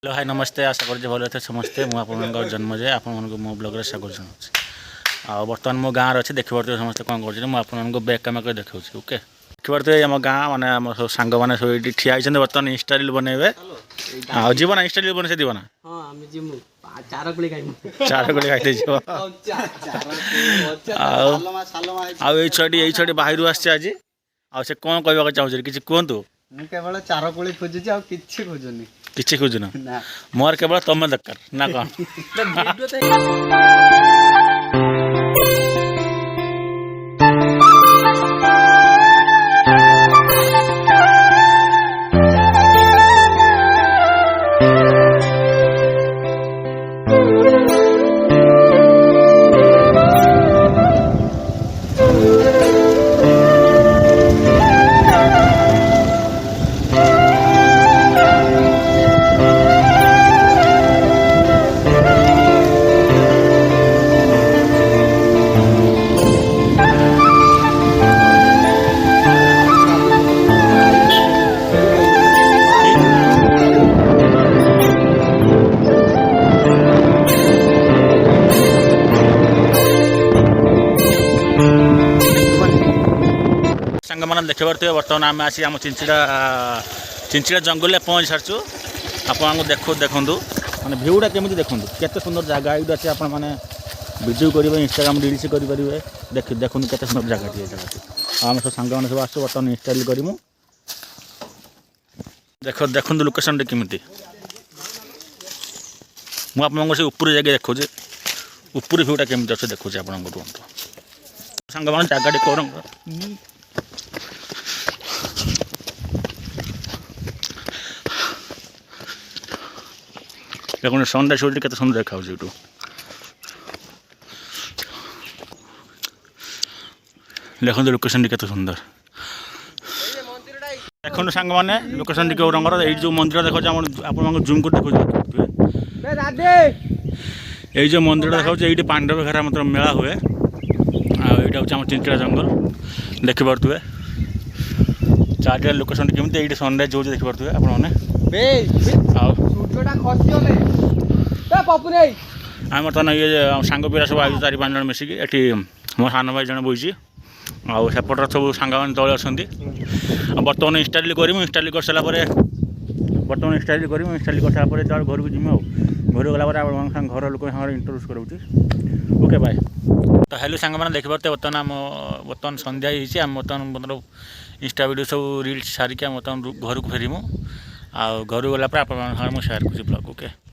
Hello hi नमस्ते आशा कर भल थे समस्ते मुझे जन्म जाए आप मो ब्लग्रे स्वागत जनाऊँ बर्तमान मो गाँव अच्छे देखिए समस्ते कौन कर बैक कैमेरा कर देखा ओके देखिए आम गाँव मैंने आम सब सांग मैंने सब ठिया होती बर्तमान इंस्टा रील बनइबे जीवन इंस्टा रील बन से दीबना चार गोली खाई आई छुटी बाहर आसी आज कौन कहवाक चाहूँ कि कहतु ମୁଁ କେବଳ ଚାର କୋଳି ଖୋଜୁଛି ଆଉ କିଛି ଖୋଜୁନି किसी खोजुन मोर केवल तुम दरकार ना कौन सांग मैंने देख पारे बर्तमान आम आसी आम चिंचिड़ा जंगल पहुँच सारचु आपको देखु मैंने भ्यूटा केमी देखूँ केते सुंदर जगह ये अच्छे आप वीडियो करेंगे इंस्टाग्राम रील्स करेंगे देखूँ केते सुंदर जगह आम सब सांग मैंने सब आस बर्तमान इंस्टा रील करूँ देखूँ लोकेशन केमी मुझे से ऊपर जाके देखुचे ऊपर भ्यूटा केमी अच्छे देखुचे आपको सांग मैंने जगह कौन देखो सनराइज होती केते सुंदर देखा ये देखो लोकेशन केते सुंदर देखो सांग मैंने लोकेशन टी रंगर ये जो मंदिर देखो आप जूम कर देखो ये जो मंदिर देखा ये पांडव घर मतलब मेला हुए आईटा हूँ चिंचिड़ा जंगल देखिपे चार लोकेशन केमी ये सनराइज हो देखिपे आम बर्तमान ये सांग पिला सब आई 4-5 जन मिसिकी ये मो सान भाई जन बोई आसेपटर सब सांग मैंने तले अच्छा बर्तमान इंस्टा रील करी इंस्टा रील कर सारापर बर्तमान इंस्टा रील करी इंस्टा रील कर सारापर घर को जीमु घर गला घर लोक इंट्रोड्यूस करूँ ओके बाय तो हेलो सांग मैंने देखिपे बर्तमान संध्या आम बर्तमान मतलब इंस्टा वीडियो सब रील्स सारिक बर्तमान घर को फेरमु आ घर गला आप शेयर कर ब्लॉग ओके।